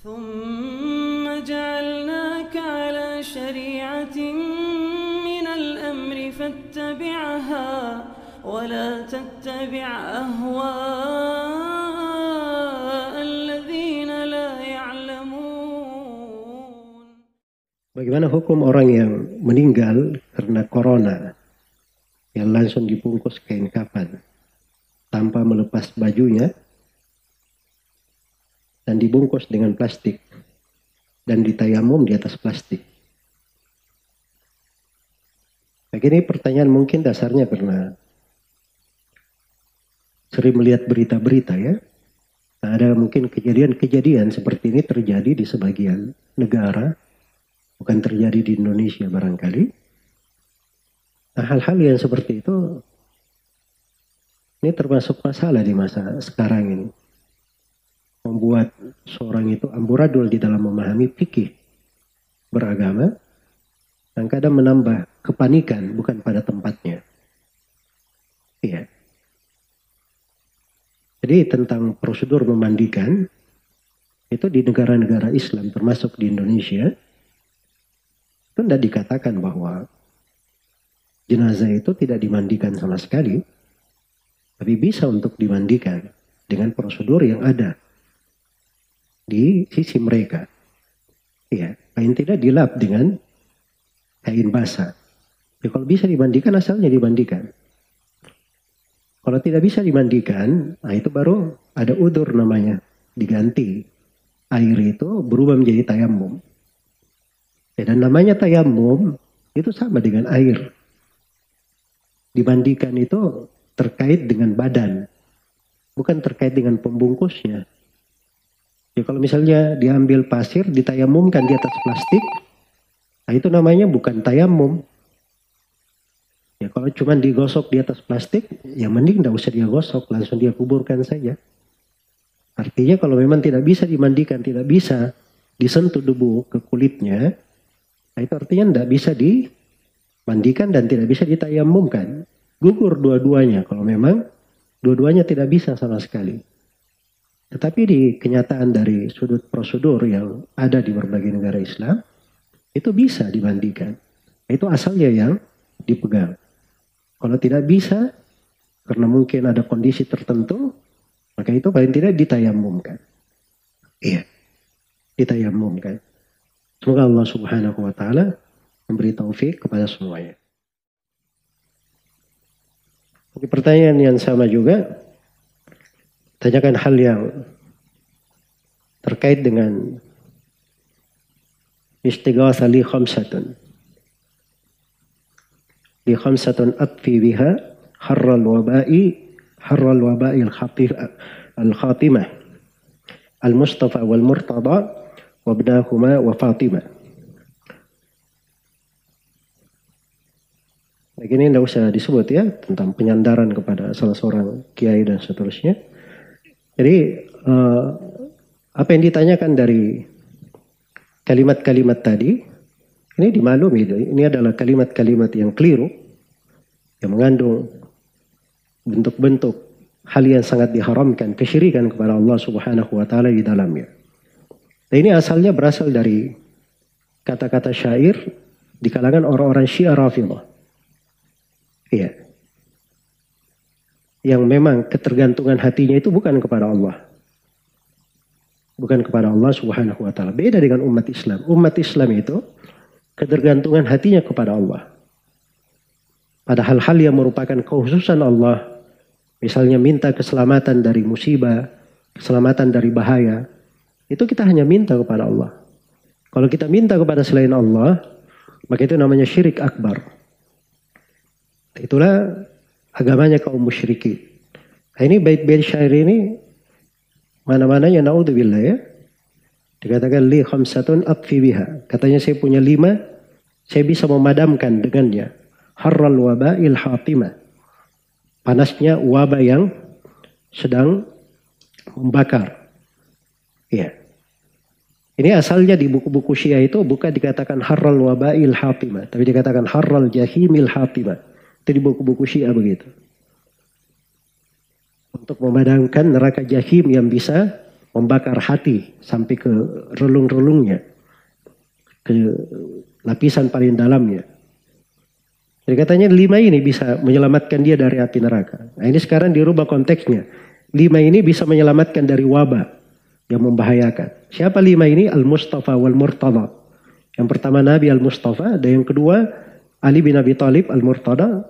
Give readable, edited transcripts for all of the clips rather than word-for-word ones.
ثم جعلناك على شريعة من الأمر فاتبعها ولا تتبع أهواء الذين لا يعلمون. Bagaimana hukum orang yang meninggal karena corona yang langsung dibungkus kain kafan tanpa melepas bajunya dan dibungkus dengan plastik dan ditayamum di atas plastik? Begini pertanyaan mungkin dasarnya karena sering melihat berita-berita ya. Ada mungkin kejadian-kejadian seperti ini terjadi di sebagian negara, bukan terjadi di Indonesia barangkali. Nah, hal-hal yang seperti itu ini termasuk masalah di masa sekarang ini. Membuat seorang itu amburadul di dalam memahami fikih beragama dan kadang menambah kepanikan bukan pada tempatnya. Iya. Jadi tentang prosedur memandikan itu di negara-negara Islam termasuk di Indonesia itu tidak dikatakan bahwa jenazah itu tidak dimandikan sama sekali, tapi bisa untuk dimandikan dengan prosedur yang ada di sisi mereka. Ya, paling tidak dilap dengan kain basah. Ya, kalau bisa dimandikan asalnya dimandikan. Kalau tidak bisa dimandikan, nah itu baru ada udzur namanya, diganti. Air itu berubah menjadi tayamum. Ya, dan namanya tayamum itu sama dengan air. Dimandikan itu terkait dengan badan, bukan terkait dengan pembungkusnya. Ya, kalau misalnya diambil pasir, ditayamumkan di atas plastik, nah itu namanya bukan tayamum. Ya, kalau cuma digosok di atas plastik, ya mending tidak usah dia gosok, langsung dia kuburkan saja. Artinya kalau memang tidak bisa dimandikan, tidak bisa disentuh debu ke kulitnya, nah itu artinya tidak bisa dimandikan dan tidak bisa ditayamumkan. Gugur dua-duanya kalau memang dua-duanya tidak bisa sama sekali. Tetapi di kenyataan dari sudut prosedur yang ada di berbagai negara Islam, itu bisa dimandikan. Itu asalnya yang dipegang. Kalau tidak bisa, karena mungkin ada kondisi tertentu, maka itu paling tidak ditayamumkan. Iya, ditayamumkan. Semoga Allah Subhanahu wa Ta'ala memberi taufik kepada semuanya. Pertanyaan yang sama juga, tanyakan hal yang terkait dengan istighatha li khamsatun. Li khamsatun atfi biha harral waba'i al-khatimah al-Mustafa wal Murtada wa ibnahuma wa Fatimah. Begini tidak usah disebut ya tentang penyandaran kepada salah seorang kiai dan seterusnya. Jadi apa yang ditanyakan dari kalimat-kalimat tadi ini dimaklumi, ini adalah kalimat-kalimat yang keliru yang mengandung bentuk-bentuk hal yang sangat diharamkan, kesyirikan kepada Allah Subhanahu wa Ta'ala di dalamnya. Dan ini asalnya berasal dari kata-kata syair di kalangan orang-orang Syiah Rafidhah. Iya. Yang memang ketergantungan hatinya itu bukan kepada Allah. Bukan kepada Allah Subhanahu wa Ta'ala. Beda dengan umat Islam. Umat Islam itu ketergantungan hatinya kepada Allah. Pada hal-hal yang merupakan kekhususan Allah. Misalnya minta keselamatan dari musibah, keselamatan dari bahaya. Itu kita hanya minta kepada Allah. Kalau kita minta kepada selain Allah, maka itu namanya syirik akbar. Itulah agamanya kaum musyrikin. Nah, ini bait-bait syair ini mana-mananya naudzubillah ya. Dikatakan li khamsatun atfi biha. Katanya saya punya 5, saya bisa memadamkan dengannya. Harral waba'il hatimah. Panasnya wabah yang sedang membakar. Ya. Ini asalnya di buku-buku Syiah itu bukan dikatakan harral waba'il hatimah, tapi dikatakan harral jahimil hatimah. Itu di buku-buku Syiah begitu. Untuk memadamkan neraka jahim yang bisa membakar hati sampai ke relung-relungnya, ke lapisan paling dalamnya. Jadi katanya 5 ini bisa menyelamatkan dia dari api neraka. Nah ini sekarang dirubah konteksnya. 5 ini bisa menyelamatkan dari wabah yang membahayakan. Siapa 5 ini? Al-Mustafa wal-Murtada. Yang pertama Nabi Al-Mustafa, dan yang kedua Ali bin Abi Thalib Al-Murtada.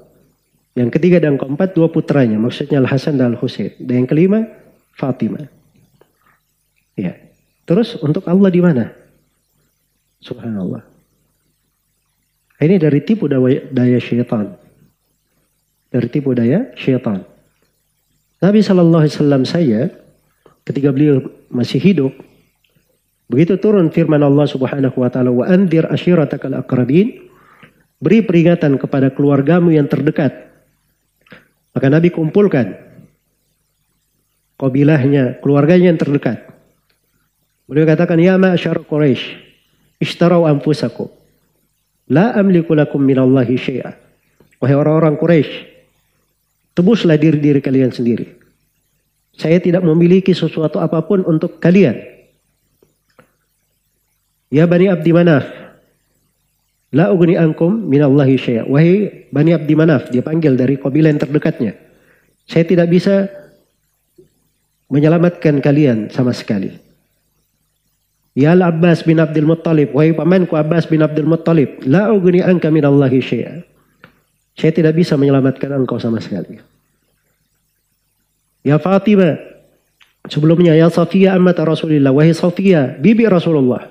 Yang ketiga dan keempat 2 putranya, maksudnya Al-Hasan dan Al-Husain. Dan yang kelima Fatimah. Ya. Terus untuk Allah di mana? Subhanallah. Ini dari tipu daya syaitan. Dari tipu daya syaitan. Nabi SAW saya, ketika beliau masih hidup, begitu turun firman Allah Subhanahu wa taala, wa anzir ashiratakal aqrabin, beri peringatan kepada keluargamu yang terdekat. Maka Nabi kumpulkan kabilahnya, keluarganya yang terdekat. Beliau katakan, ya ma'syar Quraisy, ishtarau anfusakum, la amliku lakum minallahi syai'a. Wahai orang-orang Quraisy, tebuslah diri-diri kalian sendiri. Saya tidak memiliki sesuatu apapun untuk kalian. Ya Bani Abdi Manaf, la ugni ankum minallahi syai'a. Wahai Bani Abdi Manaf, dia panggil dari kabilah yang terdekatnya. Saya tidak bisa menyelamatkan kalian sama sekali. Ya Al-Abbas bin Abdul Muttalib, wahai pamanku Abbas bin Abdul Muttalib, la ugni anka minallahi syai'a. Saya tidak bisa menyelamatkan engkau sama sekali. Ya Fatimah, sebelumnya ya Safiyah amat Rasulullah, wahai Safiyah bibi Rasulullah,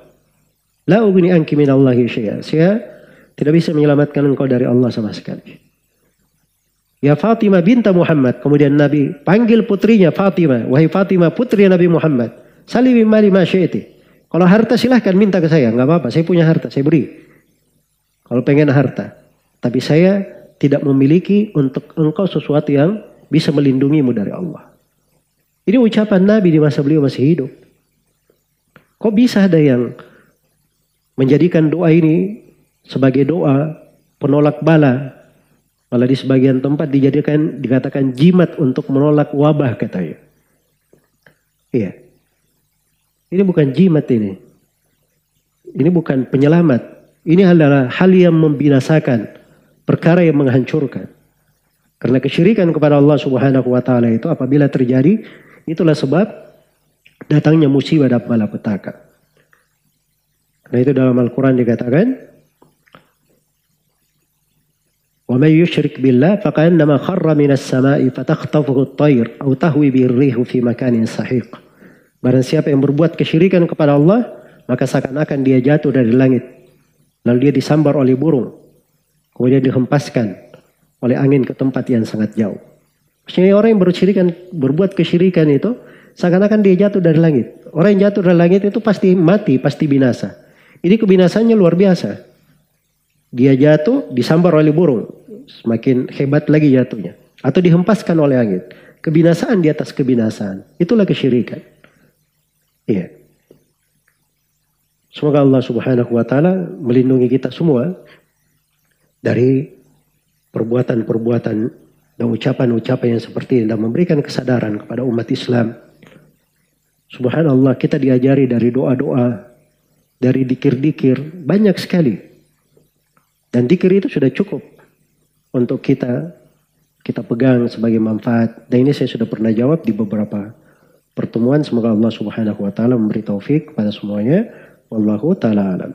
la ugni anki minallahi syai'a. Saya tidak bisa menyelamatkan engkau dari Allah sama sekali. Ya Fatimah binta Muhammad, kemudian Nabi panggil putrinya Fatimah, wahai Fatimah putri Nabi Muhammad, salimi mali ma syi'ti. Kalau harta silahkan minta ke saya, nggak apa-apa, saya punya harta, saya beri. Kalau pengen harta, tapi saya tidak memiliki untuk engkau sesuatu yang bisa melindungimu dari Allah. Ini ucapan Nabi di masa beliau masih hidup. Kok bisa ada yang menjadikan doa ini sebagai doa penolak bala? Malah di sebagian tempat dikatakan jimat untuk menolak wabah katanya. Iya. Ini bukan jimat ini. Ini bukan penyelamat. Ini adalah hal yang membinasakan, perkara yang menghancurkan. Karena kesyirikan kepada Allah Subhanahu wa taala itu apabila terjadi, itulah sebab datangnya musibah dan malapetaka. Karena itu dalam Al-Qur'an dikatakan, "Wa may yusyrik billah faqannama kharra minas sama'i fatakhtafuhu at-tayr aw tahwi bihi ar-rihu fi makanin sahiq." Barang siapa yang berbuat kesyirikan kepada Allah, maka seakan-akan dia jatuh dari langit. Lalu dia disambar oleh burung. Kemudian dihempaskan oleh angin ke tempat yang sangat jauh. Maksudnya orang yang berbuat kesyirikan itu, seakan-akan dia jatuh dari langit. Orang yang jatuh dari langit itu pasti mati, pasti binasa. Ini kebinasannya luar biasa. Dia jatuh, disambar oleh burung. Semakin hebat lagi jatuhnya. Atau dihempaskan oleh angin. Kebinasaan di atas kebinasaan. Itulah kesyirikan. Iya. Semoga Allah Subhanahu wa taala melindungi kita semua dari perbuatan-perbuatan dan ucapan-ucapan yang seperti ini dan memberikan kesadaran kepada umat Islam. Subhanallah, kita diajari dari doa-doa, dari dikir-dikir, banyak sekali. Dan dikir itu sudah cukup untuk kita pegang sebagai manfaat. Dan ini saya sudah pernah jawab di beberapa pertemuan. Semoga Allah Subhanahu wa taala memberi taufik kepada semuanya. Wallahu taala alam.